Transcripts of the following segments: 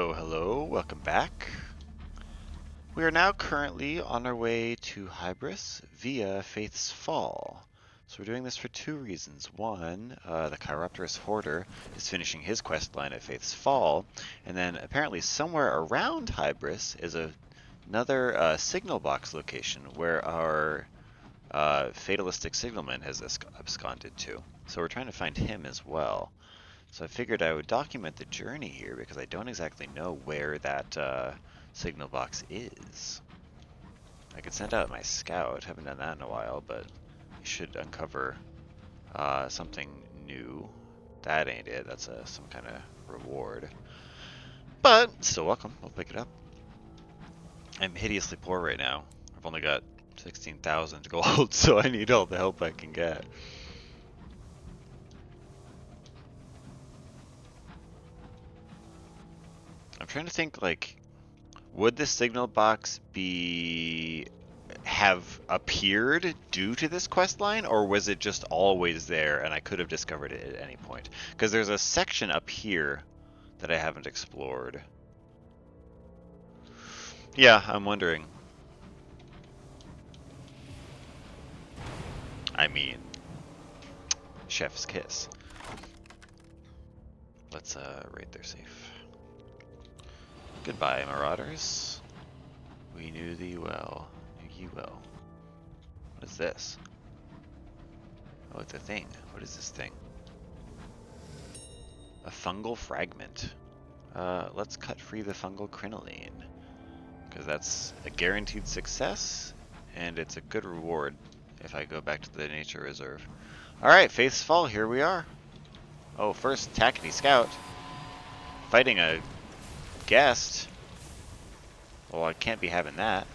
Hello, hello, welcome back. We are now currently on our way to Hybris via Faith's Fall. So we're doing this for two reasons. One, the Chiropterous Hoarder is finishing his quest line at Faith's Fall, and then apparently somewhere around Hybris is another signal box location where our fatalistic signalman has absconded to. So we're trying to find him as well. So I figured I would document the journey here because I don't exactly know where that signal box is. I could send out my scout, haven't done that in a while, but I should uncover something new. That ain't it, that's some kind of reward. But, still welcome, I'll pick it up. I'm hideously poor right now. I've only got 16,000 gold, so I need all the help I can get. I'm trying to think, like, would the signal box have appeared due to this quest line, or was it just always there and I could have discovered it at any point? Because there's a section up here that I haven't explored. Yeah, I'm wondering. I mean, chef's kiss. Let's raid their safe. Goodbye, marauders. We knew thee well. Knew ye well. What is this? Oh, it's a thing. What is this thing? A fungal fragment. Let's cut free the fungal crinoline, because that's a guaranteed success, and it's a good reward if I go back to the nature reserve. Alright, Faith's Fall, here we are. Oh, first, Tackety Scout. Fighting a guest. Well, I can't be having that.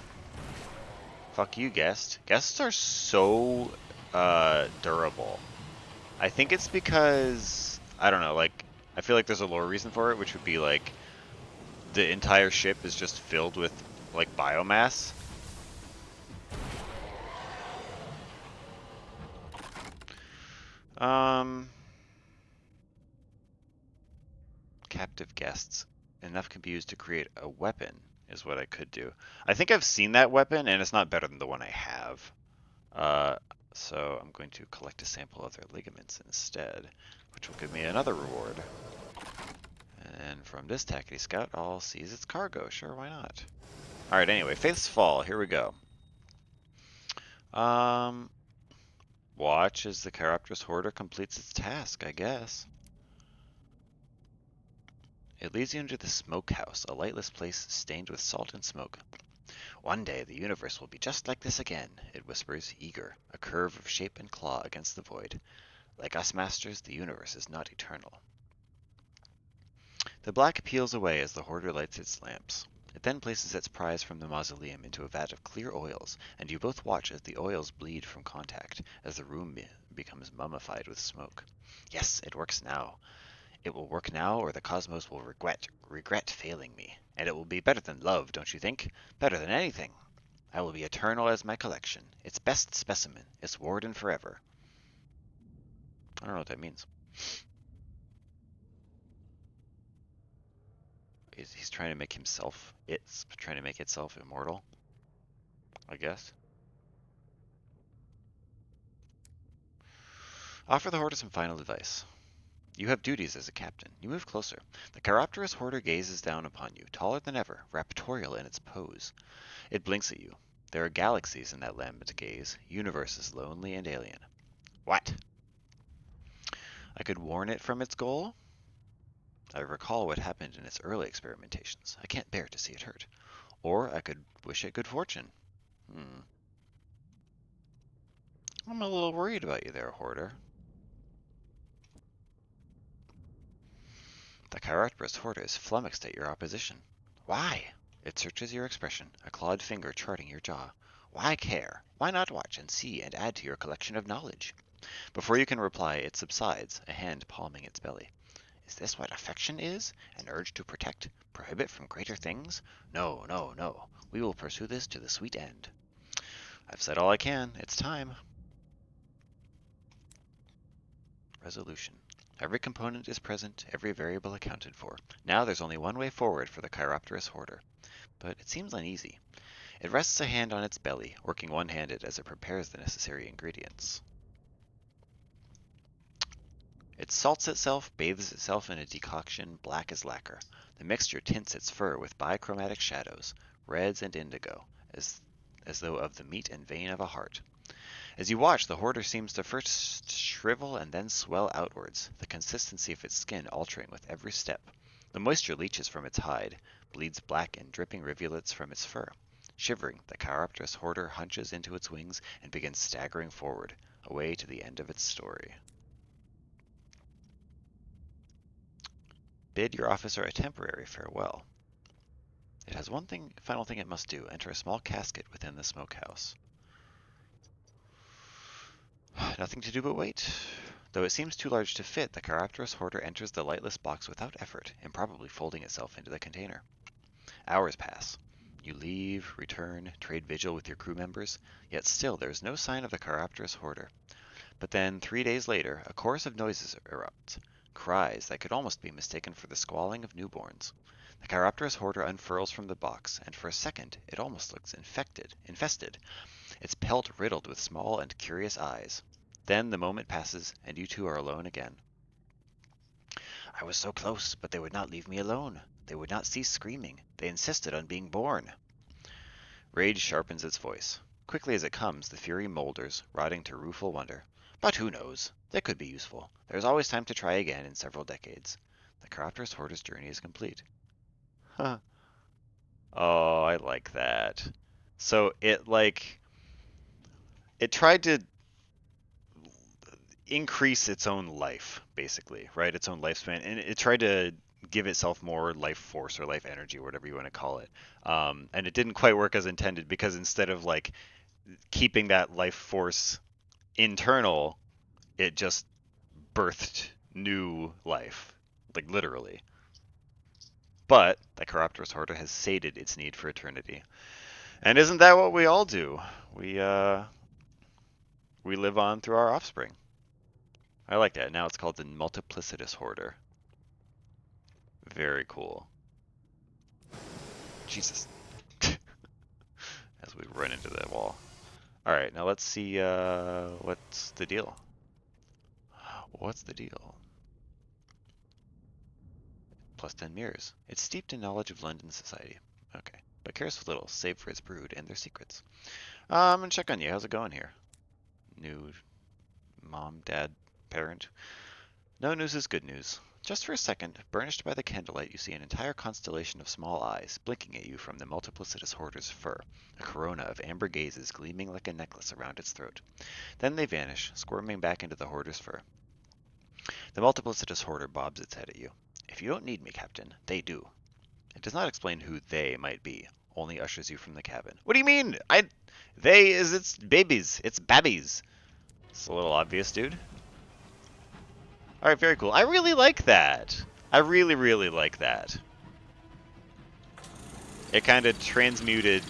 Fuck you, guest. Guests are so durable. I think it's because, I don't know, like, I feel like there's a lore reason for it, which would be like, the entire ship is just filled with, like, biomass. Captive guests. Enough can be used to create a weapon, is what I could do. I think I've seen that weapon, and it's not better than the one I have. So I'm going to collect a sample of their ligaments instead, which will give me another reward. And from this Tackety Scout, I'll seize its cargo. Sure, why not? Alright, anyway, Faith's Fall, here we go. Watch as the Chiropterous Hoarder completes its task, I guess. It leads you into the smokehouse, a lightless place stained with salt and smoke. One day the universe will be just like this again, it whispers, eager, a curve of shape and claw against the void. Like us masters, the universe is not eternal. The black peels away as the hoarder lights its lamps. It then places its prize from the mausoleum into a vat of clear oils, and you both watch as the oils bleed from contact, as the room becomes mummified with smoke. Yes, it works now. It will work now, or the cosmos will regret failing me. And it will be better than love, don't you think? Better than anything. I will be eternal as my collection, its best specimen, its warden forever. I don't know what that means. He's trying to make himself, it's trying to make itself immortal, I guess. Offer the hoarder some final advice. You have duties as a captain. You move closer. The Chiropterous Hoarder gazes down upon you, taller than ever, raptorial in its pose. It blinks at you. There are galaxies in that lambent gaze, universes lonely and alien. What? I could warn it from its goal? I recall what happened in its early experimentations. I can't bear to see it hurt. Or I could wish it good fortune. I'm a little worried about you there, Hoarder. The Chiropterous Hoarder is flummoxed at your opposition. Why? It searches your expression, a clawed finger charting your jaw. Why care? Why not watch and see and add to your collection of knowledge? Before you can reply, it subsides, a hand palming its belly. Is this what affection is? An urge to protect, prohibit from greater things? No, no, no. We will pursue this to the sweet end. I've said all I can. It's time. Resolution. Every component is present, every variable accounted for. Now there's only one way forward for the Chiropterous hoarder. But it seems uneasy. It rests a hand on its belly, working one-handed as it prepares the necessary ingredients. It salts itself, bathes itself in a decoction black as lacquer. The mixture tints its fur with bichromatic shadows, reds and indigo, as though of the meat and vein of a heart. As you watch, the hoarder seems to first shrivel and then swell outwards, the consistency of its skin altering with every step. The moisture leaches from its hide, bleeds black in dripping rivulets from its fur. Shivering, the Chiropterous hoarder hunches into its wings and begins staggering forward, away to the end of its story. Bid your officer a temporary farewell. It has one final thing it must do, enter a small casket within the smokehouse. Nothing to do but wait. Though it seems too large to fit, the Chiropterous hoarder enters the lightless box without effort, improbably folding itself into the container. Hours pass. You leave, return, trade vigil with your crew members, yet still there is no sign of the Chiropterous hoarder. But then, 3 days later, a chorus of noises erupts, cries that could almost be mistaken for the squalling of newborns. The Chiropterous hoarder unfurls from the box, and for a second it almost looks infested, its pelt riddled with small and curious eyes. Then the moment passes, and you two are alone again. I was so close, but they would not leave me alone. They would not cease screaming. They insisted on being born. Rage sharpens its voice. Quickly as it comes, the fury molders, rotting to rueful wonder. But who knows? They could be useful. There is always time to try again in several decades. The Chiropterous hoarder's journey is complete. Huh. Oh, I like that. So it it tried to increase its own life, basically, right? Its own lifespan, and it tried to give itself more life force or life energy, or whatever you want to call it. And it didn't quite work as intended because instead of keeping that life force internal, it just birthed new life, literally. But the Chiropterous hoarder has sated its need for eternity, and isn't that what we all do? We live on through our offspring. I like that. Now it's called the multiplicitous hoarder. Very cool. Jesus. As we run into that wall. Alright, now let's see what's the deal. What's the deal? Plus 10 mirrors. It's steeped in knowledge of London society. Okay. But cares for little, save for its brood and their secrets. I'm gonna check on you. How's it going here? New mom, dad, parent. No news is good news. Just for a second, burnished by the candlelight, you see an entire constellation of small eyes blinking at you from the multiplicitous hoarder's fur, a corona of amber gazes gleaming like a necklace around its throat. Then they vanish, squirming back into the hoarder's fur. The multiplicitous hoarder bobs its head at you. If you don't need me, Captain, they do. It does not explain who they might be, only ushers you from the cabin. What do you mean? They is its babies. It's babbies. It's a little obvious, dude. Alright, very cool. I really like that. I really, really like that. It kind of transmuted,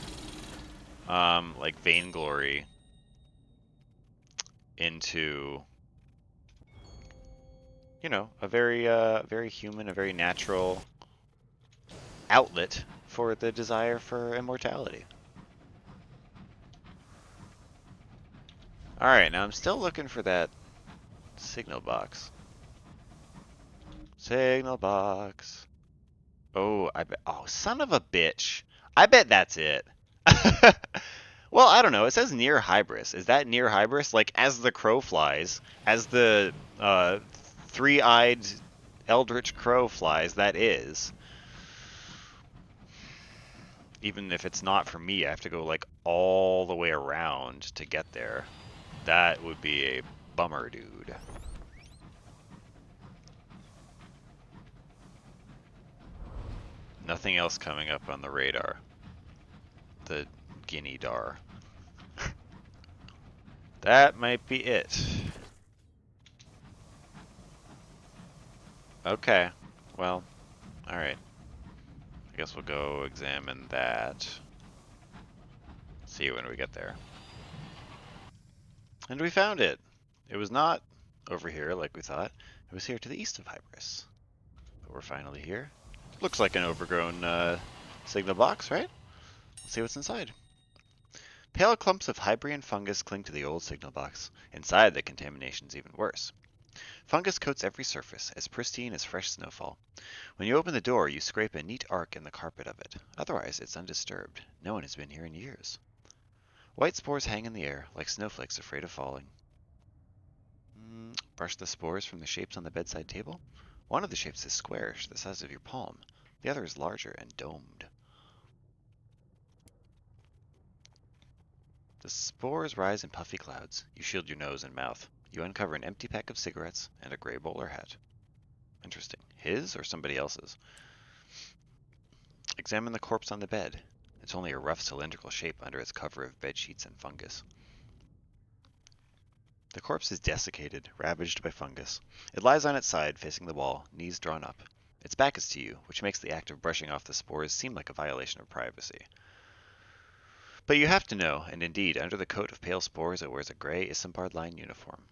vainglory into, a very human, a very natural outlet for the desire for immortality. Alright, now I'm still looking for that signal box. Signal box. Oh, I bet. Oh, son of a bitch. I bet that's it. Well, I don't know. It says near Hybris. Is that near Hybris? Like, as the crow flies, as the three-eyed eldritch crow flies, that is. Even if it's not for me, I have to go, all the way around to get there. That would be a bummer, dude. Nothing else coming up on the radar. The Guinea Dar. That might be it. Okay. Well, alright. I guess we'll go examine that. See you when we get there. And we found it! It was not over here like we thought. It was here to the east of Hybris. But we're finally here. Looks like an overgrown signal box, right? Let's see what's inside. Pale clumps of Hybrian fungus cling to the old signal box. Inside, the contamination's even worse. Fungus coats every surface, as pristine as fresh snowfall. When you open the door, you scrape a neat arc in the carpet of it. Otherwise, it's undisturbed. No one has been here in years. White spores hang in the air, like snowflakes afraid of falling. Brush the spores from the shapes on the bedside table. One of the shapes is squarish, the size of your palm. The other is larger and domed. The spores rise in puffy clouds. You shield your nose and mouth. You uncover an empty pack of cigarettes and a gray bowler hat. Interesting. His or somebody else's? Examine the corpse on the bed. It's only a rough cylindrical shape under its cover of bed sheets and fungus. The corpse is desiccated, ravaged by fungus. It lies on its side, facing the wall, knees drawn up. Its back is to you, which makes the act of brushing off the spores seem like a violation of privacy. But you have to know, and indeed, under the coat of pale spores it wears a gray Isambard-lined uniform.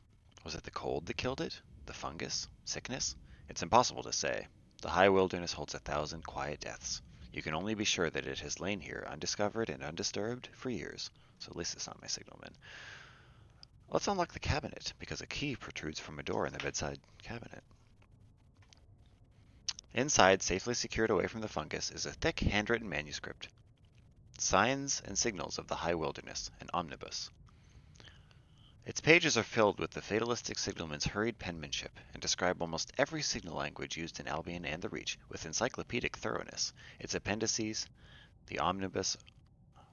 Was it the cold that killed it? The fungus? Sickness? It's impossible to say. The high wilderness holds 1,000 quiet deaths. You can only be sure that it has lain here, undiscovered and undisturbed, for years. So at least it's not my signalman. Let's unlock the cabinet, because a key protrudes from a door in the bedside cabinet. Inside, safely secured away from the fungus, is a thick, handwritten manuscript. Signs and Signals of the High Wilderness, an omnibus. Its pages are filled with the fatalistic signalman's hurried penmanship and describe almost every signal language used in Albion and the Reach with encyclopedic thoroughness. Its appendices, the omnibus...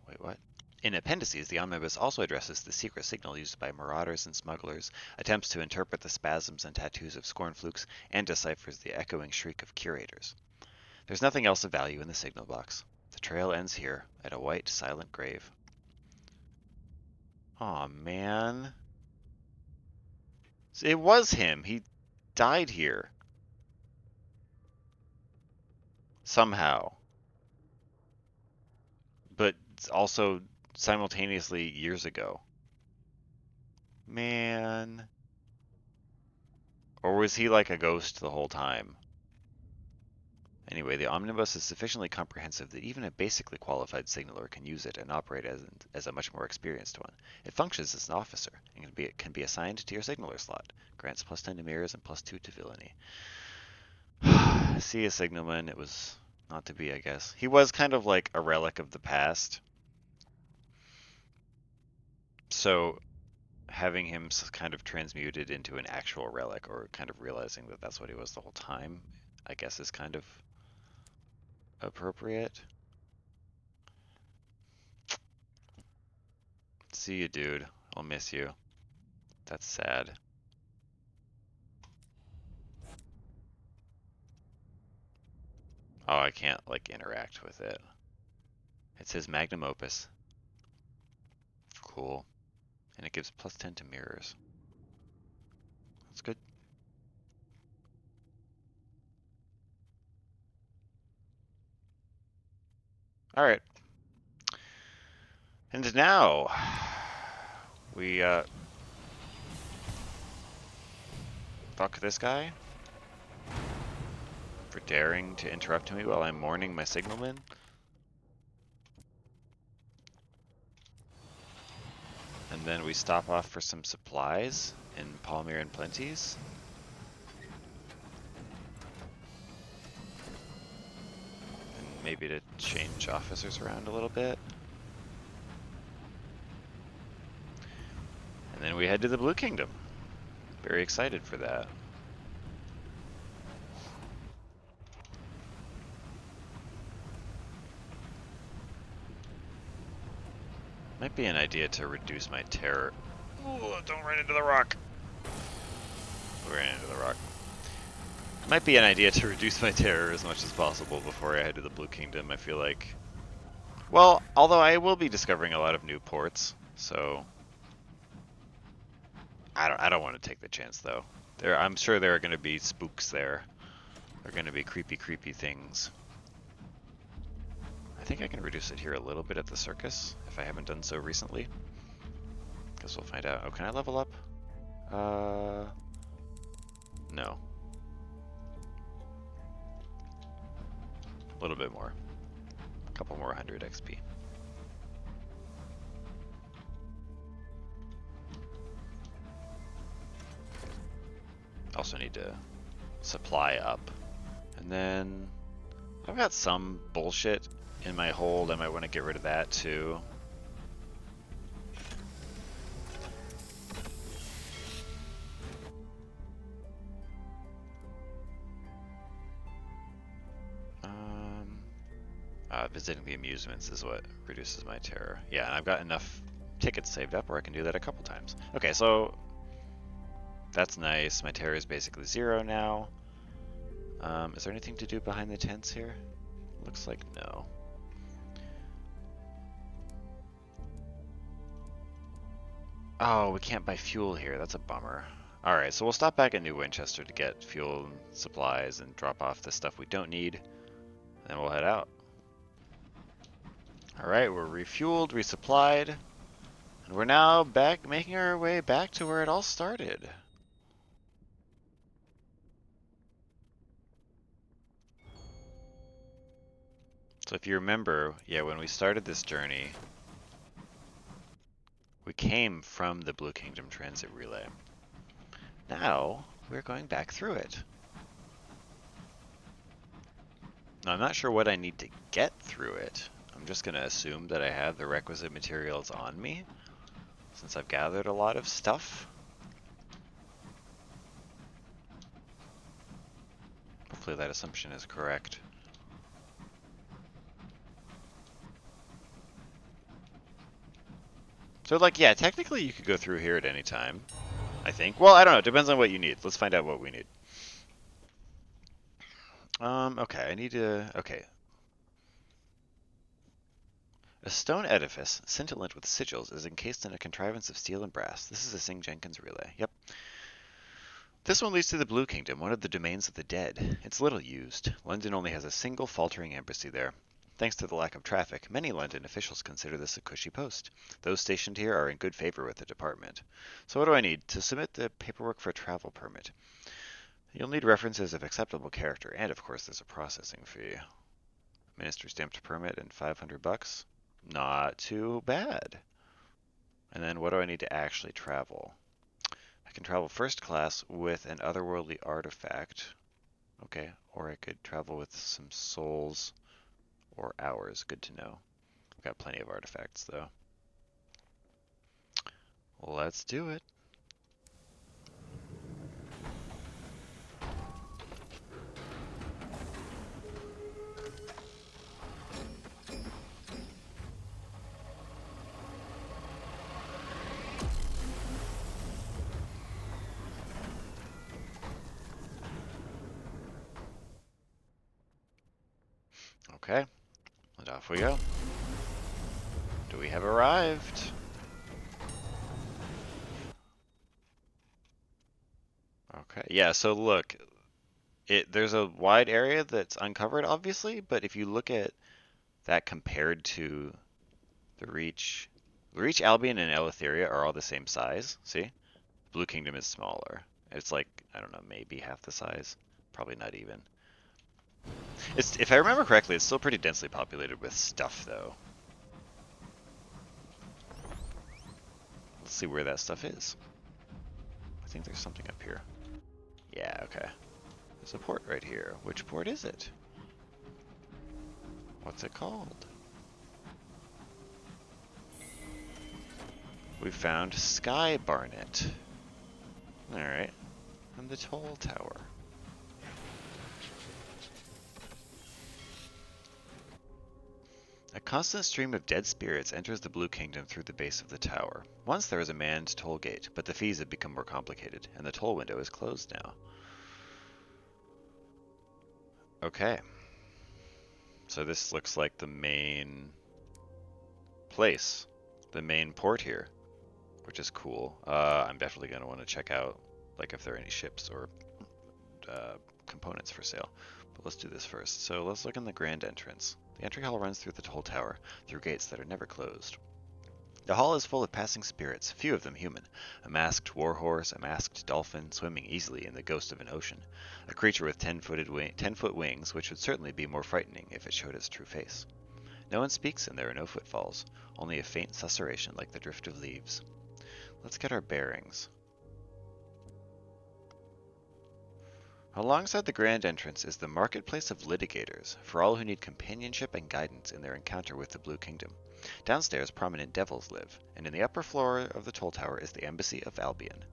Wait, what? In appendices, the omnibus also addresses the secret signal used by marauders and smugglers, attempts to interpret the spasms and tattoos of scornflukes, and deciphers the echoing shriek of curators. There's nothing else of value in the signal box. The trail ends here, at a white, silent grave. Aw, man. It was him. He died here. Somehow. But also simultaneously years ago. Man. Or was he like a ghost the whole time? Anyway, the omnibus is sufficiently comprehensive that even a basically qualified signaler can use it and operate as a much more experienced one. It functions as an officer and can be assigned to your signaler slot. Grants +10 to mirrors and +2 to villainy. See a signalman, it was not to be, I guess. He was kind of like a relic of the past. So having him kind of transmuted into an actual relic, or kind of realizing that that's what he was the whole time, I guess is kind of appropriate. See you, dude. I'll miss you. That's sad. Oh, I can't, like, interact with it. It says magnum opus. Cool. And it gives +10 to mirrors. That's good. Alright. And now, we, fuck this guy for daring to interrupt me while I'm mourning my signalman. And then we stop off for some supplies in Palmyra and Plenty's. And maybe to change officers around a little bit. And then we head to the Blue Kingdom. Very excited for that. Might be an idea to reduce my terror. Ooh, don't run into the rock. We ran into the rock. Might be an idea to reduce my terror as much as possible before I head to the Blue Kingdom, I feel like. Well, although I will be discovering a lot of new ports, so I don't want to take the chance though. I'm sure there are going to be spooks there. There are going to be creepy things. I think I can reduce it here a little bit at the circus, if I haven't done so recently. Guess we'll find out. Oh, can I level up? No. A little bit more. A couple more 100 XP. Also need to supply up. And then I've got some bullshit in my hold. I might want to get rid of that too. Visiting the amusements is what reduces my terror. Yeah, and I've got enough tickets saved up where I can do that a couple times. Okay, so that's nice. My terror is basically 0 now. Is there anything to do behind the tents here? Looks like no. Oh, we can't buy fuel here. That's a bummer. Alright, so we'll stop back at New Winchester to get fuel and supplies and drop off the stuff we don't need. And then we'll head out. Alright, we're refueled, resupplied, and we're now back, making our way back to where it all started. So if you remember, yeah, when we started this journey, we came from the Blue Kingdom Transit Relay. Now, we're going back through it. Now, I'm not sure what I need to get through it. I'm just going to assume that I have the requisite materials on me, since I've gathered a lot of stuff. Hopefully that assumption is correct. So, like, yeah, technically you could go through here at any time, I think. Well, I don't know. It depends on what you need. Let's find out what we need. Okay, I need to... Okay. A stone edifice, scintillant with sigils, is encased in a contrivance of steel and brass. This is a St. Jenkins relay. Yep. This one leads to the Blue Kingdom, one of the domains of the dead. It's little used. London only has a single faltering embassy there. Thanks to the lack of traffic, many London officials consider this a cushy post. Those stationed here are in good favor with the department. So what do I need? To submit the paperwork for a travel permit. You'll need references of acceptable character, and of course there's a processing fee. Ministry stamped permit and $500. Not too bad. And then what do I need to actually travel? I can travel first class with an otherworldly artifact. Okay, or I could travel with some souls or hours. Good to know. I've got plenty of artifacts though. Let's do it. Okay, and off we go. Do we have arrived? Okay, yeah, so look, there's a wide area that's uncovered, obviously, but if you look at that compared to the Reach, Albion, and Eleutheria are all the same size, see? Blue Kingdom is smaller. It's like, I don't know, maybe half the size. Probably not even. If I remember correctly, it's still pretty densely populated with stuff, though. Let's see where that stuff is. I think there's something up here. Yeah, okay. There's a port right here. Which port is it? What's it called? We found Sky Barnet. Alright. And the toll tower. A constant stream of dead spirits enters the Blue Kingdom through the base of the tower. Once there was a manned toll gate, but the fees have become more complicated, and the toll window is closed now. Okay. So this looks like the main place. The main port here, which is cool. I'm definitely going to want to check out, like, if there are any ships or components for sale. But let's do this first. So let's look in the grand entrance. The entry hall runs through the toll tower, through gates that are never closed. The hall is full of passing spirits, few of them human. A masked warhorse, a masked dolphin, swimming easily in the ghost of an ocean. A creature with 10-foot wings, which would certainly be more frightening if it showed its true face. No one speaks and there are no footfalls, only a faint susurration like the drift of leaves. Let's get our bearings. Alongside the grand entrance is the marketplace of litigators, for all who need companionship and guidance in their encounter with the Blue Kingdom. Downstairs, prominent devils live, and in the upper floor of the toll tower is the Embassy of Albion.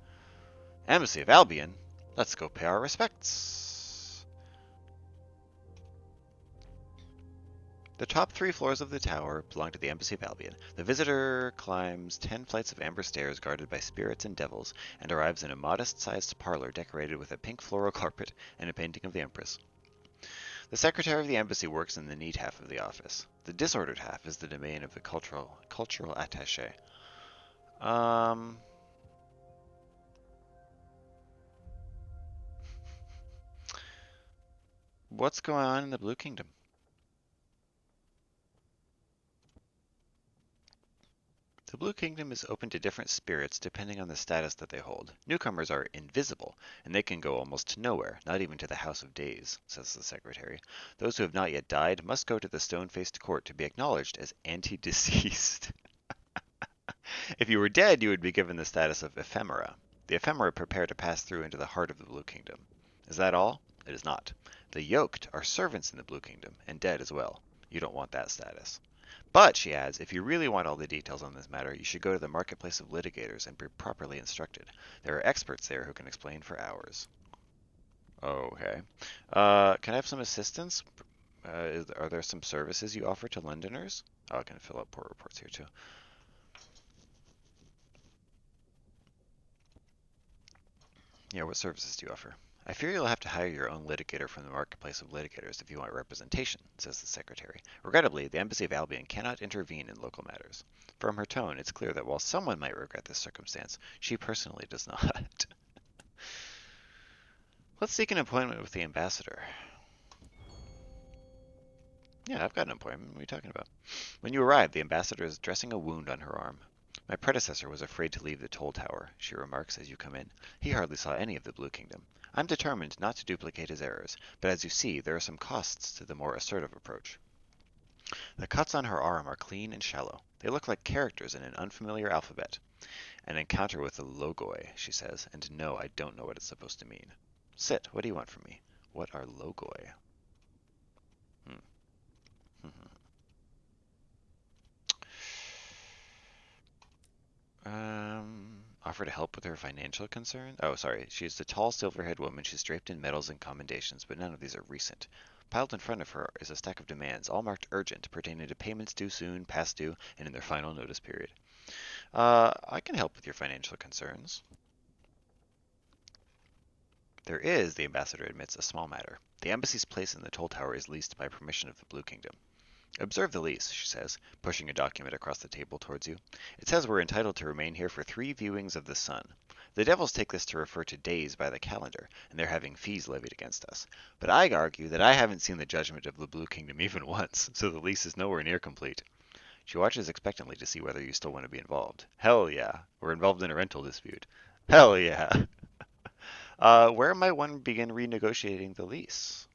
Embassy of Albion? Let's go pay our respects. The top 3 floors of the tower belong to the Embassy of Albion. The visitor climbs 10 flights of amber stairs guarded by spirits and devils, and arrives in a modest-sized parlor decorated with a pink floral carpet and a painting of the Empress. The secretary of the embassy works in the neat half of the office. The disordered half is the domain of the cultural attaché. What's going on in the Blue Kingdom? The Blue Kingdom is open to different spirits depending on the status that they hold. Newcomers are invisible, and they can go almost nowhere, not even to the House of Days, says the secretary. Those who have not yet died must go to the stone-faced court to be acknowledged as anti-deceased. If you were dead, you would be given the status of ephemera. The ephemera prepare to pass through into the heart of the Blue Kingdom. Is that all? It is not. The yoked are servants in the Blue Kingdom, and dead as well. You don't want that status. But, she adds, if you really want all the details on this matter, you should go to the marketplace of litigators and be properly instructed. There are experts there who can explain for hours. Okay. Can I have some assistance? Are there some services you offer to Londoners? Oh, I can fill out port reports here too. Yeah, what services do you offer? I fear you'll have to hire your own litigator from the marketplace of litigators if you want representation, says the secretary. Regrettably, the Embassy of Albion cannot intervene in local matters. From her tone, it's clear that while someone might regret this circumstance, she personally does not. Let's seek an appointment with the ambassador. Yeah, I've got an appointment. What are you talking about? When you arrive, the ambassador is dressing a wound on her arm. My predecessor was afraid to leave the toll tower, she remarks as you come in. He hardly saw any of the Blue Kingdom. I'm determined not to duplicate his errors, but as you see, there are some costs to the more assertive approach. The cuts on her arm are clean and shallow. They look like characters in an unfamiliar alphabet. An encounter with the logoi, she says, and no, I don't know what it's supposed to mean. Sit, what do you want from me? What are logoi? Hmm. Offer to help with her financial concerns? Oh, sorry. She's the tall, silver-haired woman. She's draped in medals and commendations, but none of these are recent. Piled in front of her is a stack of demands, all marked urgent, pertaining to payments due soon, past due, and in their final notice period. I can help with your financial concerns. There is, the ambassador admits, a small matter. The embassy's place in the toll tower is leased by permission of the Blue Kingdom. Observe the lease, she says, pushing a document across the table towards you. It says we're entitled to remain here for 3 viewings of the sun. The devils take this to refer to days by the calendar, and they're having fees levied against us. But I argue that I haven't seen the judgment of the Blue Kingdom even once, so the lease is nowhere near complete. She watches expectantly to see whether you still want to be involved. Hell yeah, we're involved in a rental dispute. Hell yeah. Where might one begin renegotiating the lease?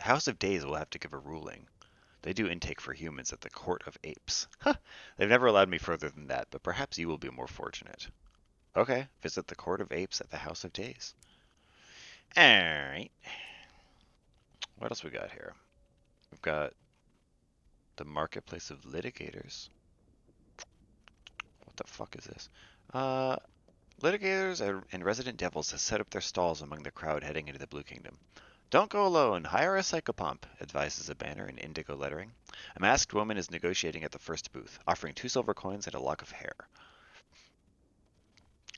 House of Days will have to give a ruling. They do intake for humans at the Court of Apes. Huh, they've never allowed me further than that, but perhaps you will be more fortunate. Okay, visit the Court of Apes at the House of Days. Alright. What else we got here? We've got the Marketplace of Litigators. What the fuck is this? Litigators and resident devils have set up their stalls among the crowd heading into the Blue Kingdom. Don't go alone. Hire a psychopomp, advises a banner in indigo lettering. A masked woman is negotiating at the first booth, offering 2 silver coins and a lock of hair.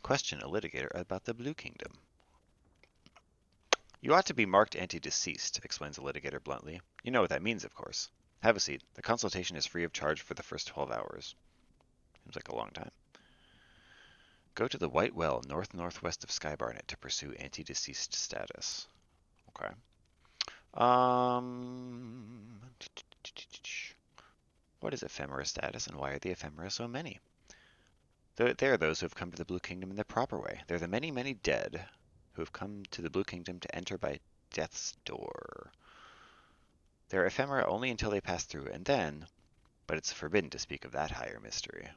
Question a litigator about the Blue Kingdom. You ought to be marked anti-deceased, explains the litigator bluntly. You know what that means, of course. Have a seat. The consultation is free of charge for the first 12 hours. Seems like a long time. Go to the White Well, northwest of Skybarnet to pursue anti-deceased status. Okay. What is ephemera status, and why are the ephemera so many? They are those who have come to the Blue Kingdom in the proper way. They're the many, many dead who have come to the Blue Kingdom to enter by death's door. They're ephemera only until they pass through, and then, but it's forbidden to speak of that higher mystery.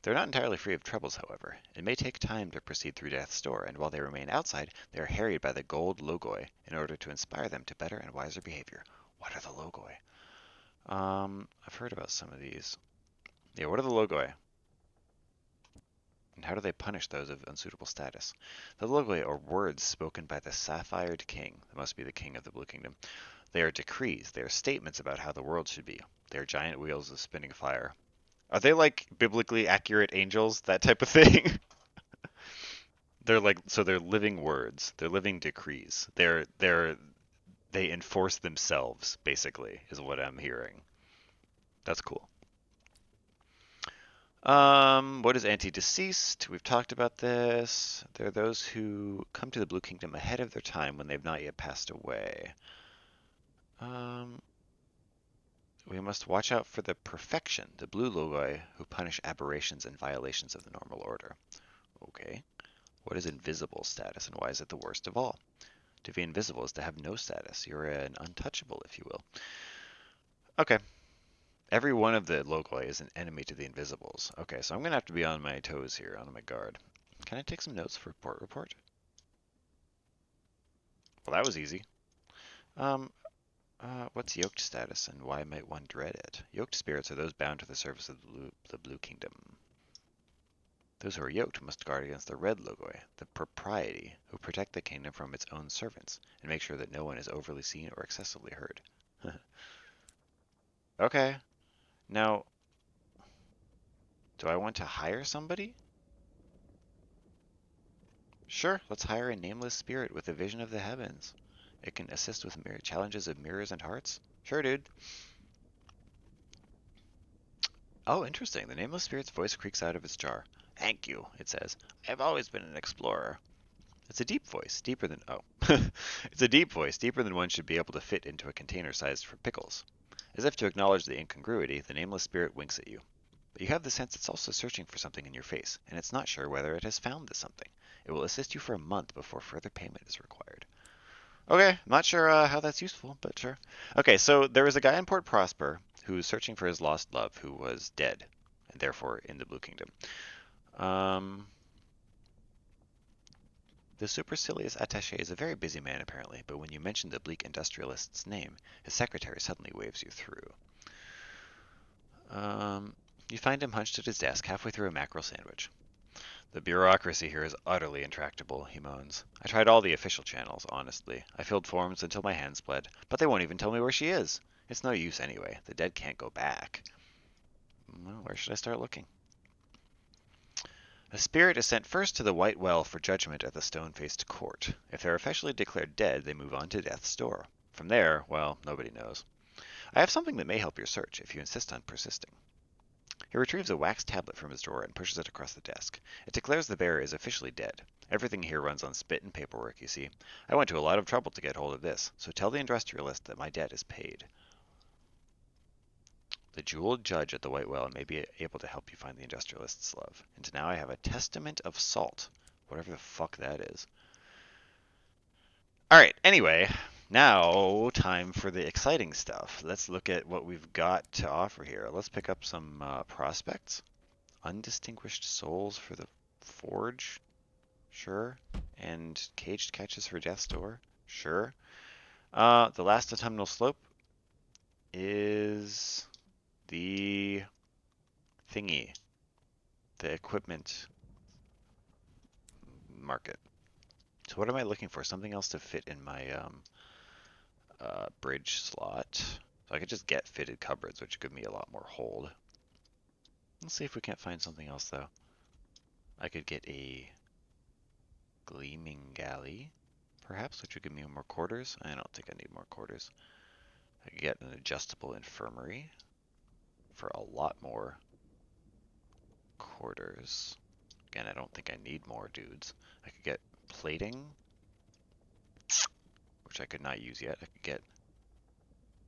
They're not entirely free of troubles, however. It may take time to proceed through death's door, and while they remain outside, they are harried by the gold logoi in order to inspire them to better and wiser behavior. What are the logoi? I've heard about some of these. Yeah, what are the logoi? And how do they punish those of unsuitable status? The logoi are words spoken by the Sapphired King. That must be the king of the Blue Kingdom. They are decrees. They are statements about how the world should be. They are giant wheels of spinning fire. Are they like biblically accurate angels? That type of thing? They're like, so they're living words. They're living decrees. They enforce themselves, basically, is what I'm hearing. That's cool. What is anti-deceased? We've talked about this. They're those who come to the Blue Kingdom ahead of their time when they've not yet passed away. We must watch out for the perfection, the blue logoi, who punish aberrations and violations of the normal order. Okay. What is invisible status, and why is it the worst of all? To be invisible is to have no status. You're an untouchable, if you will. Okay. Every one of the logoi is an enemy to the invisibles. Okay, so I'm going to have to be on my toes here, on my guard. Can I take some notes for report? Well, that was easy. Um, what's yoked status, and why might one dread it? Yoked spirits are those bound to the service of the Blue Kingdom. Those who are yoked must guard against the red logoi, the propriety, who protect the kingdom from its own servants, and make sure that no one is overly seen or excessively heard. Okay. Now, do I want to hire somebody? Sure, let's hire a nameless spirit with a vision of the heavens. It can assist with challenges of mirrors and hearts. Sure, dude. Oh, interesting. The nameless spirit's voice creaks out of its jar. Thank you, it says. I've always been an explorer. It's a deep voice, deeper than... Oh. It's a deep voice, deeper than one should be able to fit into a container sized for pickles. As if to acknowledge the incongruity, the nameless spirit winks at you. But you have the sense it's also searching for something in your face, and it's not sure whether it has found the something. It will assist you for a month before further payment is required. Okay, not sure how that's useful, but sure. Okay, so there was a guy in Port Prosper who was searching for his lost love who was dead, and therefore in the Blue Kingdom. The supercilious attaché is a very busy man apparently, but when you mention the bleak industrialist's name, his secretary suddenly waves you through. You find him hunched at his desk halfway through a mackerel sandwich. The bureaucracy here is utterly intractable, he moans. I tried all the official channels, honestly. I filled forms until my hands bled, but they won't even tell me where she is. It's no use anyway. The dead can't go back. Well, where should I start looking? A spirit is sent first to the White Well for judgment at the stone-faced court. If they're officially declared dead, they move on to death's door. From there, well, nobody knows. I have something that may help your search, if you insist on persisting. He retrieves a wax tablet from his drawer and pushes it across the desk. It declares the bearer is officially dead. Everything here runs on spit and paperwork, you see. I went to a lot of trouble to get hold of this, so tell the industrialist that my debt is paid. The jeweled judge at the White Well may be able to help you find the industrialist's love. And now I have a testament of salt. Whatever the fuck that is. Alright, anyway, now time for the exciting stuff. Let's look at what we've got to offer here. Let's pick up some prospects. Undistinguished souls for the forge? Sure. And caged catches for death's door? Sure. The last autumnal slope is the thingy. The equipment market. So what am I looking for? Something else to fit in my bridge slot. So I could just get fitted cupboards, which would give me a lot more hold. Let's see if we can't find something else, though. I could get a gleaming galley, perhaps, which would give me more quarters. I don't think I need more quarters. I could get an adjustable infirmary for a lot more quarters. Again, I don't think I need more dudes. I could get plating, which I could not use yet. I could get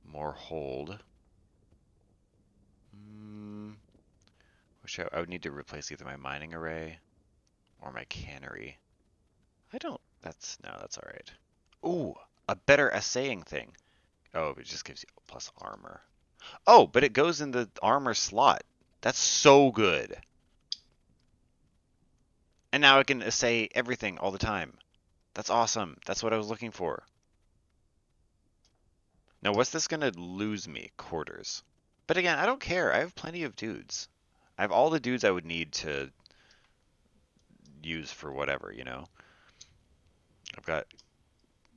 more hold. Actually, I would need to replace either my mining array or my cannery. I don't. No, that's all right. Ooh, a better assaying thing. Oh, it just gives you plus armor. Oh, but it goes in the armor slot. That's so good. And now I can assay everything all the time. That's awesome. That's what I was looking for. Now, what's this gonna lose me? Quarters. But again, I don't care. I have plenty of dudes. I have all the dudes I would need to use for whatever, you know? I've got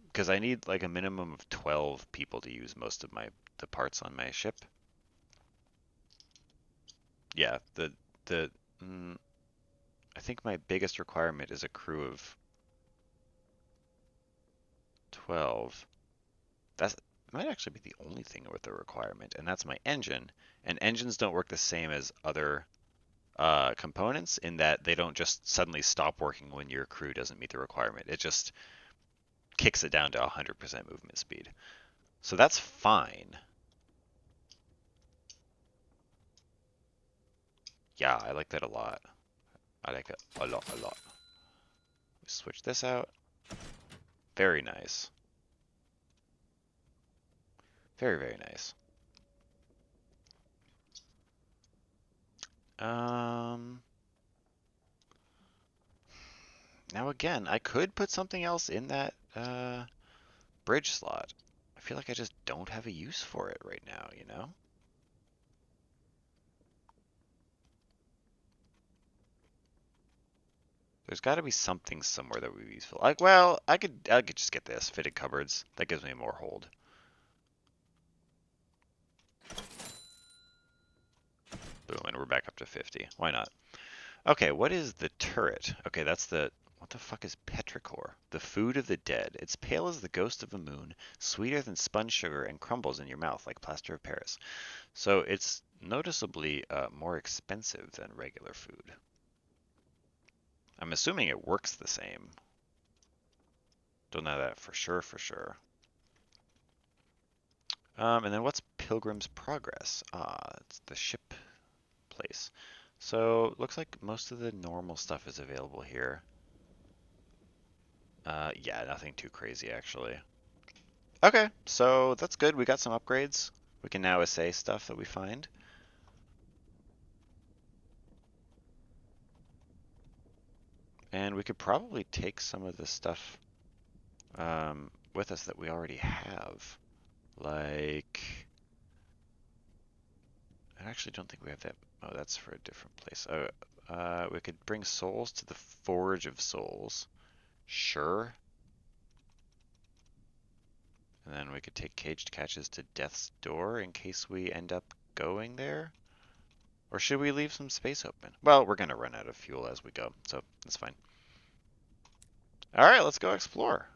because I need like a minimum of 12 people to use most of the parts on my ship. Yeah, the I think my biggest requirement is a crew of 12. That might actually be the only thing with the requirement, and that's my engine. And engines don't work the same as other components in that they don't just suddenly stop working when your crew doesn't meet the requirement. It just kicks it down to 100% movement speed. So that's fine. Yeah, I like that a lot. I like it a lot, a lot. Switch this out. Very nice. Very, very nice. Now again, I could put something else in that bridge slot. I feel like I just don't have a use for it right now, you know? There's got to be something somewhere that would be useful. Like, well, I could just get this fitted cupboards. That gives me more hold. Boom, and we're back up to 50. Why not? Okay, what is the turret? Okay, that's the... What the fuck is petrichor? The food of the dead. It's pale as the ghost of a moon, sweeter than spun sugar, and crumbles in your mouth like plaster of Paris. So it's noticeably more expensive than regular food. I'm assuming it works the same. Don't know that for sure, for sure. And then what's Pilgrim's Progress? Ah, it's the ship place. So looks like most of the normal stuff is available here. Yeah, nothing too crazy actually. Okay, so that's good. We got some upgrades. We can now assay stuff that we find. And we could probably take some of the stuff with us that we already have. Like, I actually don't think we have that. Oh, that's for a different place. We could bring souls to the Forge of Souls. Sure. And then we could take caged catches to Death's Door in case we end up going there. Or should we leave some space open? Well, we're going to run out of fuel as we go, so that's fine. All right, let's go explore.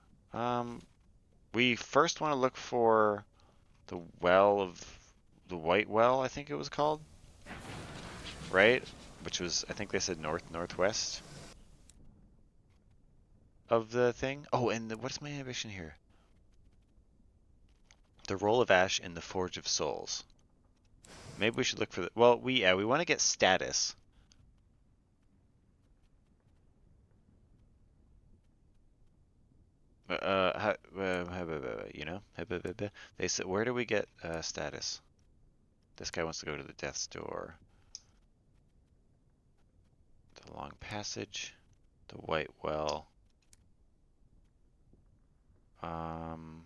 We first want to look for the well of the White Well, I think it was called, right? Which was, I think they said northwest of the thing. Oh, and what's my ambition here? The Roll of Ash in the Forge of Souls. Maybe we should look for the. Well, we want to get status. You know, they said, where do we get status? This guy wants to go to the Death's Door. The Long Passage, the White Well. Um,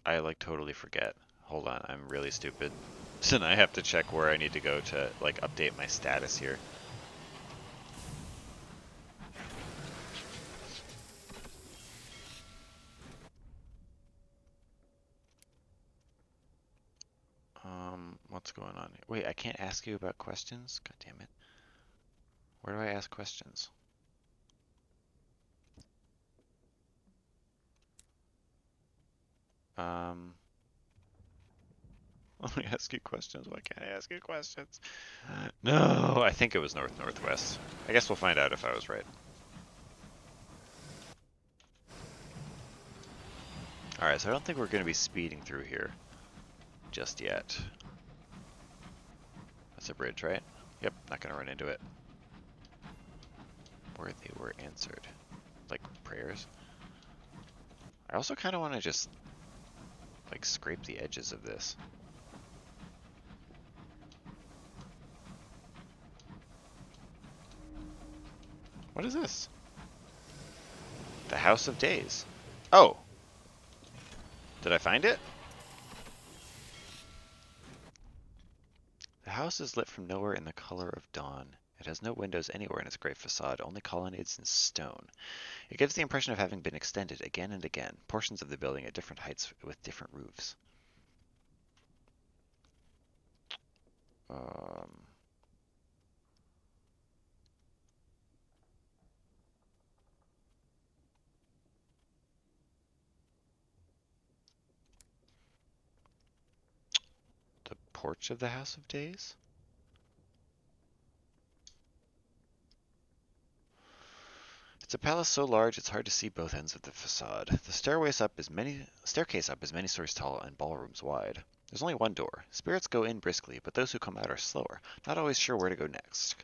I like totally forget. Hold on, I'm really stupid. And I have to check where I need to go to like update my status here. What's going on here? Wait, I can't ask you about questions? God damn it. Where do I ask questions? Let me ask you questions. Why can't I ask you questions? No, I think it was northwest. I guess we'll find out if I was right. Alright, so I don't think we're going to be speeding through here just yet. That's a bridge, right? Yep, not going to run into it. Where they were answered. Like prayers. I also kind of want to just like scrape the edges of this. What is this? The House of Days. Oh! Did I find it? The house is lit from nowhere in the color of dawn. It has no windows anywhere in its great facade, only colonnades in stone. It gives the impression of having been extended again and again, portions of the building at different heights with different roofs. The porch of the House of Days? It's a palace so large it's hard to see both ends of the facade. The staircase up is many stories tall and ballrooms wide. There's only one door. Spirits go in briskly, but those who come out are slower, not always sure where to go next.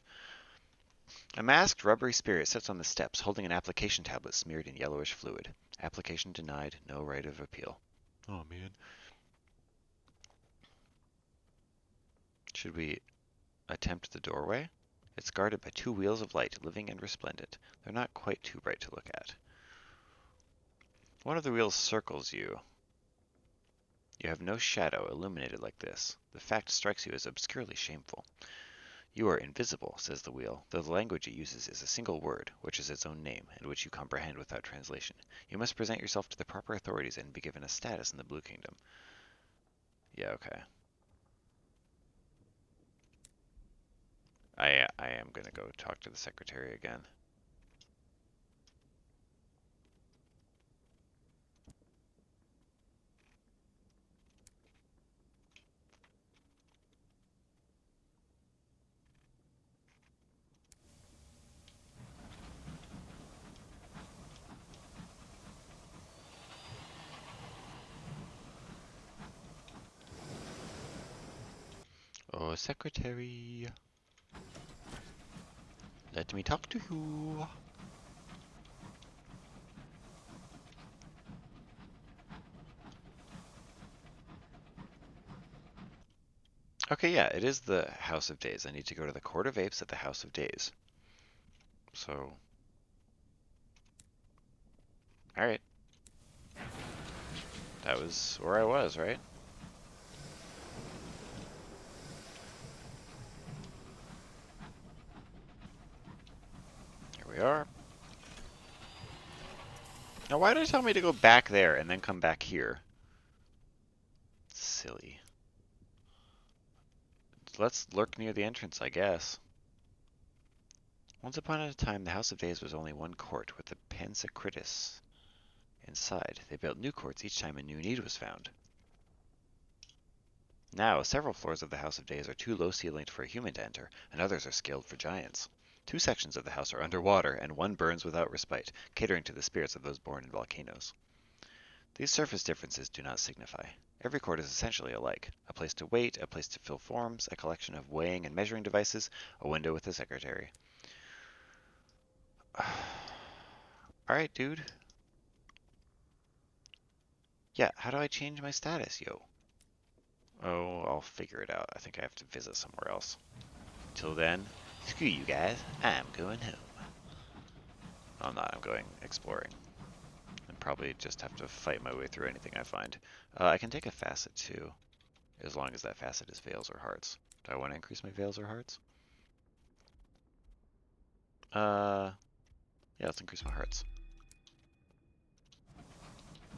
A masked, rubbery spirit sits on the steps, holding an application tablet smeared in yellowish fluid. Application denied, no right of appeal. Oh, man. Should we attempt the doorway? It's guarded by two wheels of light, living and resplendent. They're not quite too bright to look at. One of the wheels circles you. You have no shadow illuminated like this. The fact strikes you as obscurely shameful. You are invisible, says the wheel, though the language it uses is a single word, which is its own name, and which you comprehend without translation. You must present yourself to the proper authorities and be given a status in the Blue Kingdom. Yeah, okay. I am gonna go talk to the secretary again. Oh, secretary. Let me talk to you. Okay, yeah, it is the House of Days. I need to go to the Court of Apes at the House of Days. So, alright. That was where I was, right? Here we are. Now, why did it tell me to go back there and then come back here? Silly. Let's lurk near the entrance, I guess. Once upon a time, the House of Days was only one court with the Pansakritis inside. They built new courts each time a new need was found. Now, several floors of the House of Days are too low-ceilinged for a human to enter, and others are scaled for giants. Two sections of the house are underwater, and one burns without respite, catering to the spirits of those born in volcanoes. These surface differences do not signify. Every court is essentially alike. A place to wait, a place to fill forms, a collection of weighing and measuring devices, a window with a secretary. Alright, dude. Yeah, how do I change my status, yo? Oh, I'll figure it out. I think I have to visit somewhere else. Till then, screw you guys. I'm going home. I'm not. I'm going exploring. And probably just have to fight my way through anything I find. I can take a facet too, as long as that facet is veils or hearts. Do I want to increase my veils or hearts? Yeah, let's increase my hearts.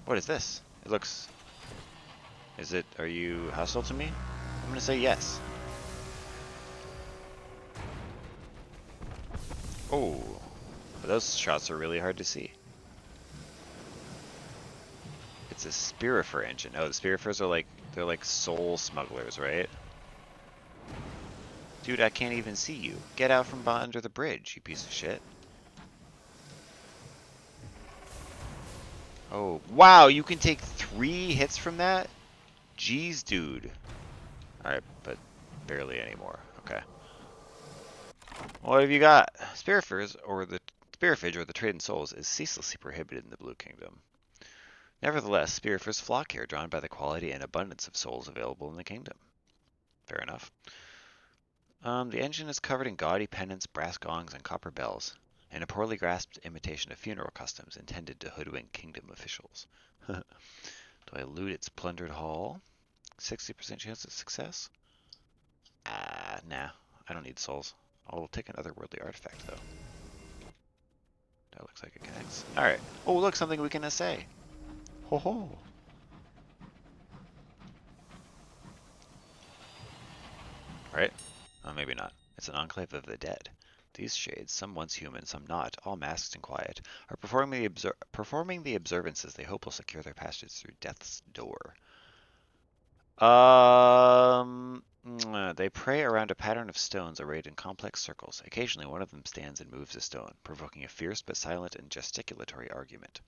What is this? It looks... Are you hostile to me? I'm gonna say yes. Oh, but those shots are really hard to see. It's a Spirifer engine. Oh, the Spirifers are they're like soul smugglers, right? Dude, I can't even see you. Get out from under the bridge, you piece of shit. Oh, wow, you can take 3 hits from that? Jeez, dude. Alright, but barely anymore. Okay. What have you got? Spearfish, or the trade in souls, is ceaselessly prohibited in the Blue Kingdom. Nevertheless, spearfish flock here, drawn by the quality and abundance of souls available in the kingdom. Fair enough. The engine is covered in gaudy pennants, brass gongs, and copper bells, and a poorly grasped imitation of funeral customs intended to hoodwink kingdom officials. Do I loot its plundered hall? 60% chance of success? Nah. I don't need souls. I'll take an otherworldly artifact, though. That looks like it connects. Alright. Oh, look, something we can assay. Ho ho! Right? Oh, maybe not. It's an enclave of the dead. These shades, some once human, some not, all masked and quiet, are performing the observances they hope will secure their passage through death's door. They pray around a pattern of stones arrayed in complex circles. Occasionally, one of them stands and moves a stone, provoking a fierce but silent and gesticulatory argument.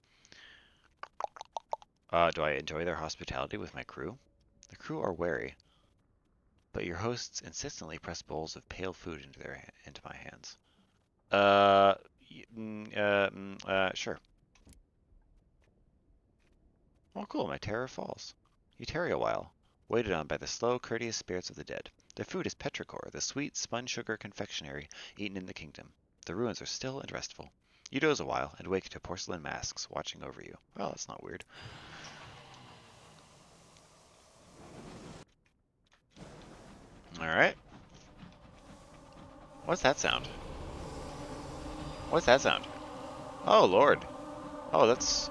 Do I enjoy their hospitality with my crew? The crew are wary, but your hosts insistently press bowls of pale food into my hands. Sure. Oh, cool, my terror falls. You tarry a while, waited on by the slow, courteous spirits of the dead. Their food is petrichor, the sweet spun-sugar confectionery eaten in the kingdom. The ruins are still and restful. You doze a while and wake to porcelain masks watching over you. Well, that's not weird. Alright. What's that sound? What's that sound? Oh, Lord. Oh, that's...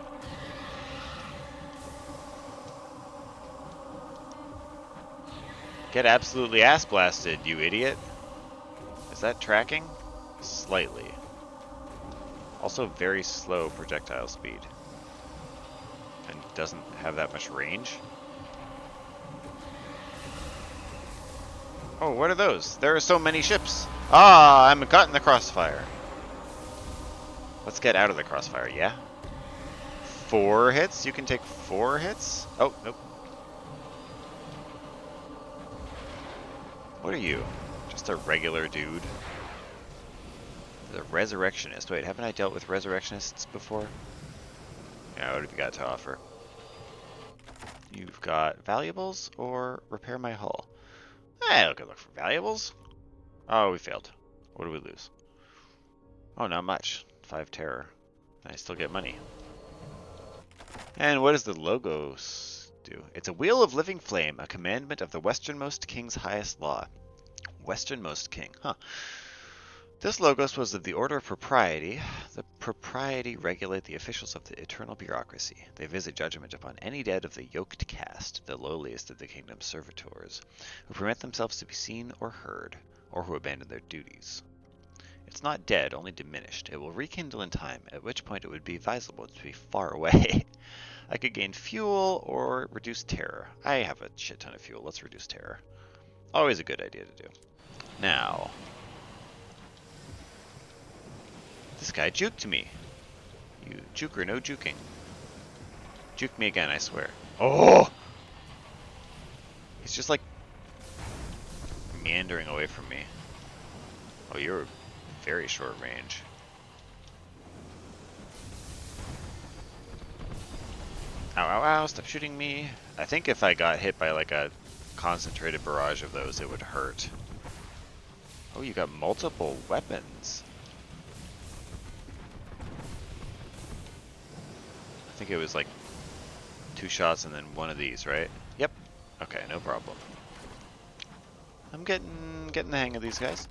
Get absolutely ass blasted, you idiot. Is that tracking? Slightly. Also very slow projectile speed. And doesn't have that much range. Oh, what are those? There are so many ships. Ah, I'm caught in the crossfire. Let's get out of the crossfire, yeah? 4 hits? You can take 4 hits? Oh, nope. What are you? Just a regular dude? The Resurrectionist. Wait, haven't I dealt with Resurrectionists before? Yeah, what have you got to offer? You've got valuables or repair my hull? I'll go look for valuables. Oh, we failed. What do we lose? Oh, not much. 5 terror. I still get money. And what does the logos do? It's a wheel of living flame, a commandment of the westernmost king's highest law. Westernmost king, huh. This logos was of the order of propriety. The propriety regulate the officials of the eternal bureaucracy. They visit judgment upon any dead of the yoked caste, the lowliest of the kingdom's servitors, who permit themselves to be seen or heard, or who abandon their duties. It's not dead, only diminished. It will rekindle in time, at which point it would be advisable to be far away. I could gain fuel or reduce terror. I have a shit ton of fuel. Let's reduce terror. Always a good idea to do. Now, this guy juked me. You juke or no juking. Juke me again, I swear. Oh! He's just like meandering away from me. Oh, you're very short range. Ow, ow, ow, stop shooting me. I think if I got hit by like a concentrated barrage of those, it would hurt. Oh, you got multiple weapons. I think it was like 2 shots and then one of these, right? Yep. Okay, no problem. I'm getting the hang of these guys.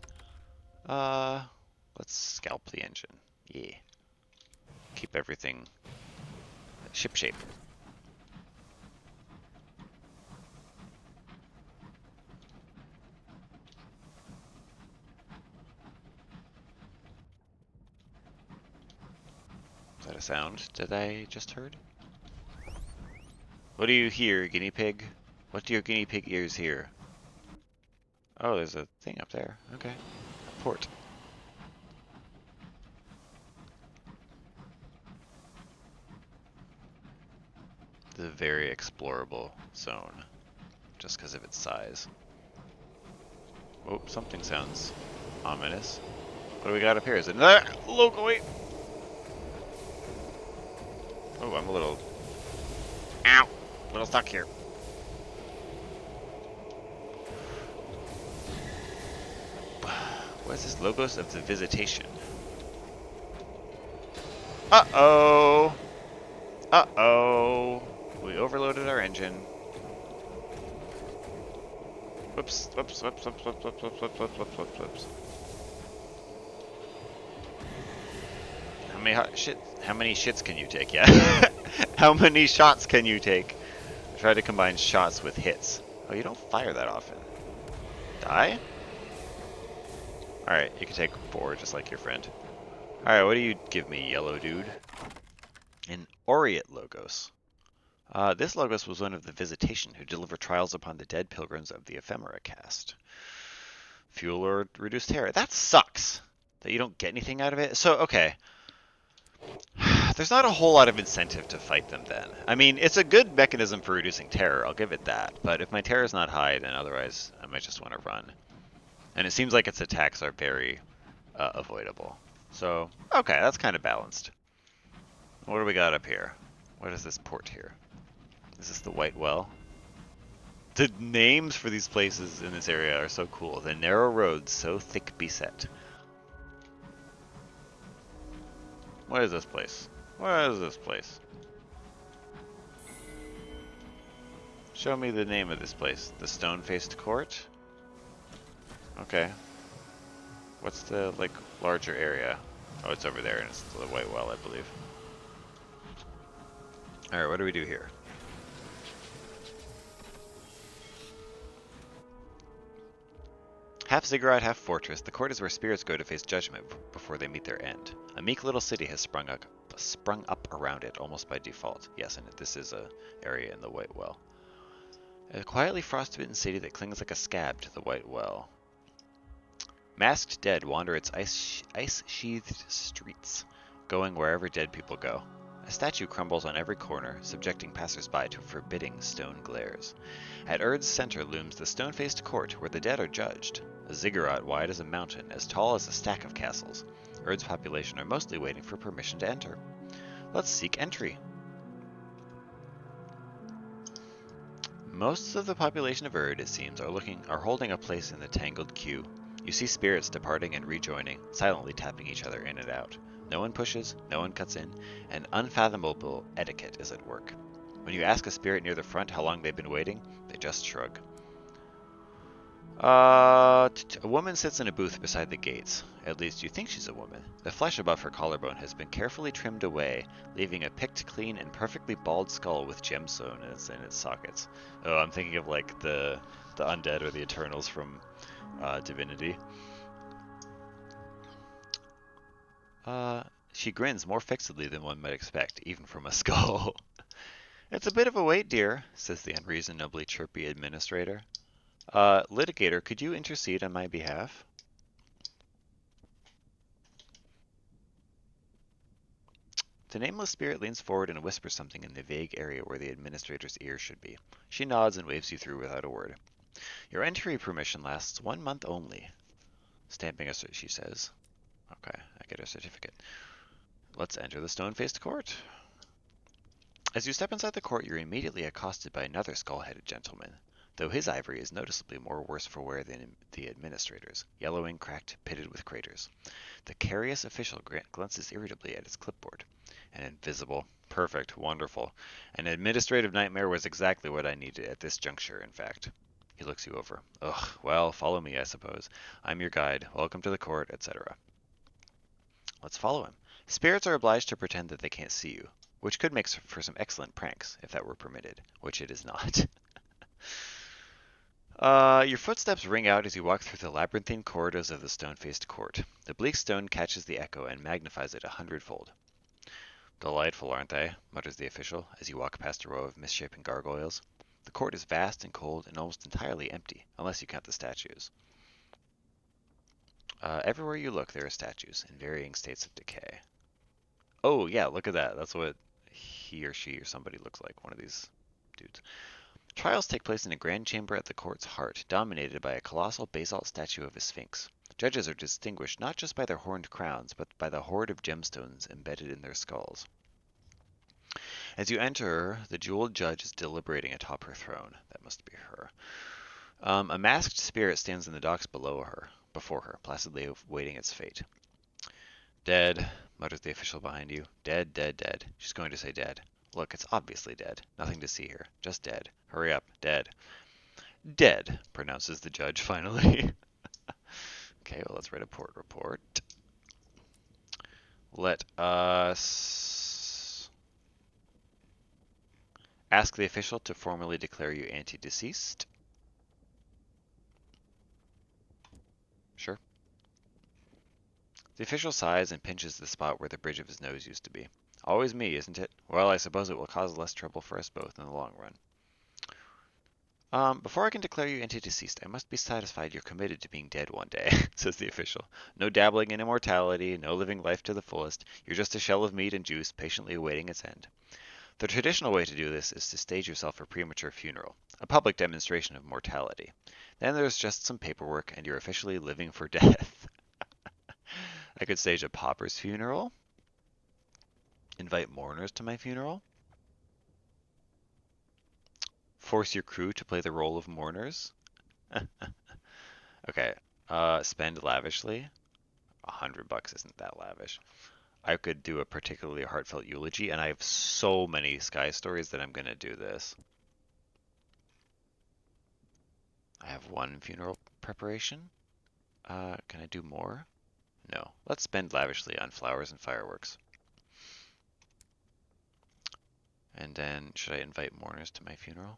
Let's scalp the engine. Yeah. Keep everything ship shape. Is that a sound that I just heard? What do you hear, guinea pig? What do your guinea pig ears hear? Oh, there's a thing up there. Okay. A port. a very explorable zone, just because of its size. Oh, something sounds ominous. What do we got up here? Is it another local? Wait. Oh, I'm a little... Ow! A little stuck here. What is this? Logos of the Visitation. Uh-oh! Uh-oh! We overloaded our engine. Whoops, whoops, whoops, whoops, whoops, whoops, whoops, whoops, whoops, whoops, whoops, whoops. How many shits can you take? Yeah. How many shots can you take? I try to combine shots with hits. Oh, you don't fire that often. Die? Alright, you can take 4 just like your friend. Alright, what do you give me, yellow dude? An Aureate Logos. This Logos was one of the Visitation who deliver trials upon the dead pilgrims of the Ephemera caste. Fuel or reduced terror. That sucks! That you don't get anything out of it. So, okay. There's not a whole lot of incentive to fight them then. I mean, it's a good mechanism for reducing terror, I'll give it that. But if my terror is not high, then otherwise I might just want to run. And it seems like its attacks are very avoidable. So, okay, that's kind of balanced. What do we got up here? What is this port here? Is this the White Well? The names for these places in this area are so cool. The narrow roads so thick beset. What is this place? What is this place? Show me the name of this place. The Stone-Faced Court? Okay. What's the, like, larger area? Oh, it's over there, and it's the White Well, I believe. Alright, what do we do here? Half ziggurat, half fortress, the court is where spirits go to face judgment before they meet their end. A meek little city has sprung up around it, almost by default. Yes, and this is a area in the White Well. A quietly frostbitten city that clings like a scab to the White Well. Masked dead wander its ice-sheathed streets, going wherever dead people go. A statue crumbles on every corner, subjecting passers-by to forbidding stone glares. At Urd's center looms the stone-faced court where the dead are judged. A ziggurat wide as a mountain, as tall as a stack of castles. Urd's population are mostly waiting for permission to enter. Let's seek entry. Most of the population of Erd, it seems, are holding a place in the tangled queue. You see spirits departing and rejoining, silently tapping each other in and out. No one pushes, no one cuts in, and unfathomable etiquette is at work. When you ask a spirit near the front how long they've been waiting, they just shrug. A woman sits in a booth beside the gates. At least you think she's a woman. The flesh above her collarbone has been carefully trimmed away, leaving a picked clean and perfectly bald skull with gemstones in its sockets. Oh, I'm thinking of like the undead or the Eternals from Divinity. She grins more fixedly than one might expect, even from a skull. It's a bit of a wait, dear, says the unreasonably chirpy administrator. Litigator, could you intercede on my behalf? The nameless spirit leans forward and whispers something in the vague area where the administrator's ear should be. She nods and waves you through without a word. Your entry permission lasts 1 month only. Stamping she says. Okay, I get a certificate. Let's enter the stone-faced court. As you step inside the court, you're immediately accosted by another skull-headed gentleman, though his ivory is noticeably more worse for wear than the administrator's, yellowing, cracked, pitted with craters. The carious official glances irritably at his clipboard. An invisible. Perfect. Wonderful. An administrative nightmare was exactly what I needed at this juncture, in fact. He looks you over. Ugh, well, follow me, I suppose. I'm your guide. Welcome to the court, etc. Let's follow him. Spirits are obliged to pretend that they can't see you, which could make for some excellent pranks, if that were permitted, which it is not. Your footsteps ring out as you walk through the labyrinthine corridors of the stone-faced court. The bleak stone catches the echo and magnifies it 100-fold. Delightful, aren't they? Mutters the official, as you walk past a row of misshapen gargoyles. The court is vast and cold and almost entirely empty, unless you count the statues. Everywhere you look, there are statues, in varying states of decay. Oh, yeah, look at that. That's what he or she or somebody looks like, one of these dudes. Trials take place in a grand chamber at the court's heart, dominated by a colossal basalt statue of a sphinx. Judges are distinguished not just by their horned crowns, but by the hoard of gemstones embedded in their skulls. As you enter, the jeweled judge is deliberating atop her throne. That must be her. A masked spirit stands in the docks before her, placidly awaiting its fate. Dead, mutters the official behind you. Dead, dead, dead. She's going to say dead. Look, it's obviously dead. Nothing to see here. Just dead. Hurry up. Dead. Dead, pronounces the judge finally. Okay, well, let's write a port report. Let us ask the official to formally declare you anti-deceased. Sure. The official sighs and pinches the spot where the bridge of his nose used to be. Always me, isn't it? Well, I suppose it will cause less trouble for us both in the long run. Before I can declare you anti-deceased, I must be satisfied you're committed to being dead one day, says the official. No dabbling in immortality, no living life to the fullest. You're just a shell of meat and juice, patiently awaiting its end. The traditional way to do this is to stage yourself a premature funeral, a public demonstration of mortality. Then there's just some paperwork, and you're officially living for death. I could stage a pauper's funeral, invite mourners to my funeral, force your crew to play the role of mourners. Okay, spend lavishly. $100 isn't that lavish. I could do a particularly heartfelt eulogy, and I have so many Sky stories that I'm going to do this. I have one funeral preparation. Can I do more? No. Let's spend lavishly on flowers and fireworks. And then, should I invite mourners to my funeral?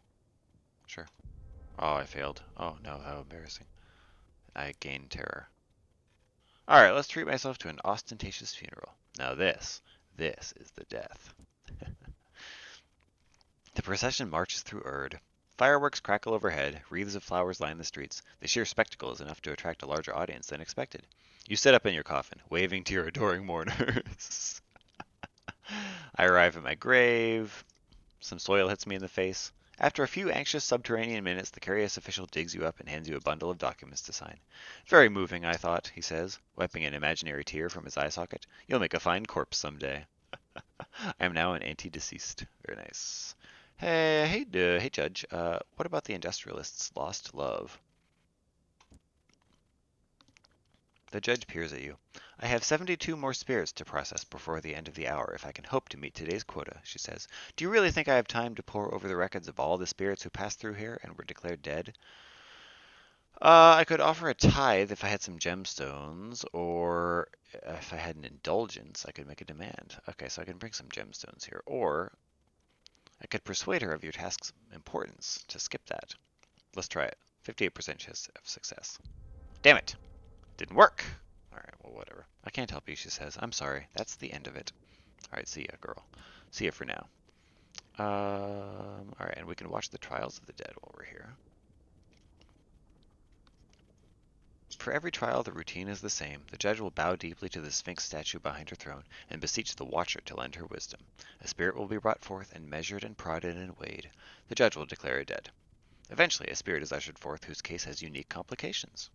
Sure. Oh, I failed. Oh no, how embarrassing. I gained terror. Alright, let's treat myself to an ostentatious funeral. Now this is the death. The procession marches through Erd. Fireworks crackle overhead, wreaths of flowers line the streets. The sheer spectacle is enough to attract a larger audience than expected. You sit up in your coffin, waving to your adoring mourners. I arrive at my grave. Some soil hits me in the face. After a few anxious subterranean minutes, the curious official digs you up and hands you a bundle of documents to sign. Very moving, I thought, he says, wiping an imaginary tear from his eye socket. You'll make a fine corpse someday. I am now an anti-deceased. Very nice. Hey, Judge. What about the industrialist's lost love? The judge peers at you. I have 72 more spirits to process before the end of the hour if I can hope to meet today's quota, she says. Do you really think I have time to pore over the records of all the spirits who passed through here and were declared dead? I could offer a tithe if I had some gemstones, or if I had an indulgence, I could make a demand. Okay, so I can bring some gemstones here. Or I could persuade her of your task's importance to skip that. Let's try it. 58% chance of success. Damn it! Didn't work! Alright, well, whatever. I can't help you, she says. I'm sorry. That's the end of it. Alright, see ya, girl. See ya for now. Alright, and we can watch the trials of the dead while we're here. For every trial, the routine is the same. The judge will bow deeply to the Sphinx statue behind her throne and beseech the watcher to lend her wisdom. A spirit will be brought forth and measured and prodded and weighed. The judge will declare it dead. Eventually, a spirit is ushered forth whose case has unique complications.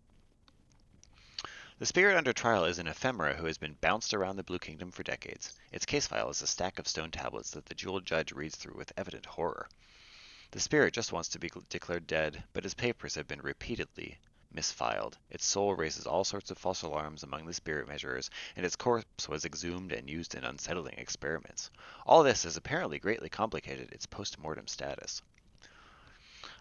The spirit under trial is an ephemera who has been bounced around the Blue Kingdom for decades. Its case file is a stack of stone tablets that the jeweled judge reads through with evident horror. The spirit just wants to be declared dead, but his papers have been repeatedly misfiled. Its soul raises all sorts of false alarms among the spirit measurers, and its corpse was exhumed and used in unsettling experiments. All this has apparently greatly complicated its post-mortem status.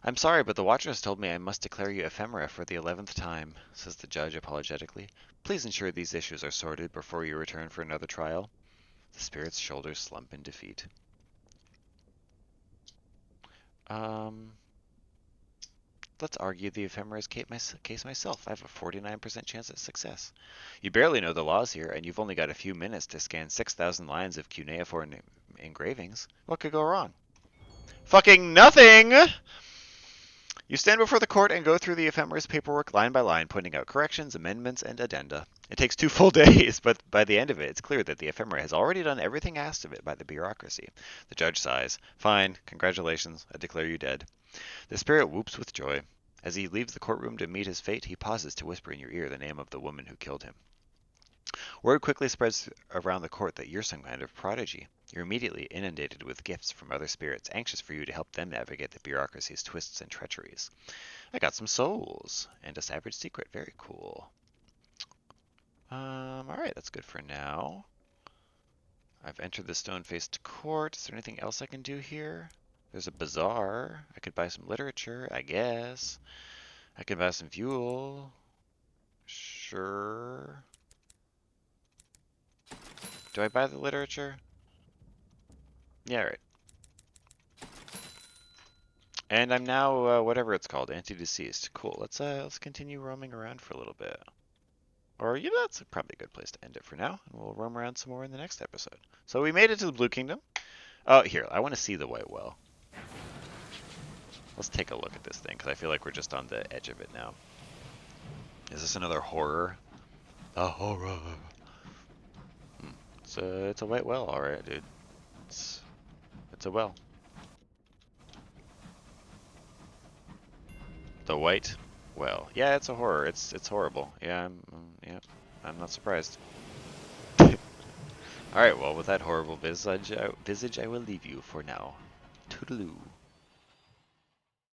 I'm sorry, but the Watcher has told me I must declare you ephemera for the 11th time, says the judge apologetically. Please ensure these issues are sorted before you return for another trial. The spirit's shoulders slump in defeat. Let's argue the ephemera's case myself. I have a 49% chance of success. You barely know the laws here, and you've only got a few minutes to scan 6,000 lines of cuneiform engravings. What could go wrong? Fucking nothing! You stand before the court and go through the ephemeris paperwork line by line, pointing out corrections, amendments, and addenda. It takes 2 full days, but by the end of it, it's clear that the ephemera has already done everything asked of it by the bureaucracy. The judge sighs. Fine, congratulations, I declare you dead. The spirit whoops with joy. As he leaves the courtroom to meet his fate, he pauses to whisper in your ear the name of the woman who killed him. Word quickly spreads around the court that you're some kind of prodigy. You're immediately inundated with gifts from other spirits, anxious for you to help them navigate the bureaucracy's twists and treacheries. I got some souls and a savage secret. Very cool. Alright, that's good for now. I've entered the stone-faced court. Is there anything else I can do here? There's a bazaar. I could buy some literature, I guess. I could buy some fuel. Sure. Do I buy the literature? Yeah, right. And I'm now whatever it's called, anti-deceased. Cool. Let's continue roaming around for a little bit. Or that's probably a good place to end it for now, and we'll roam around some more in the next episode. So we made it to the Blue Kingdom. Oh, here, I want to see the White Well. Let's take a look at this thing, because I feel like we're just on the edge of it now. Is this another horror? A horror. It's a White Well, all right, dude. It's a well. The White Well. Yeah, it's a horror. It's horrible. Yeah, I'm not surprised. All right, well, with that horrible visage, I will leave you for now. Toodaloo.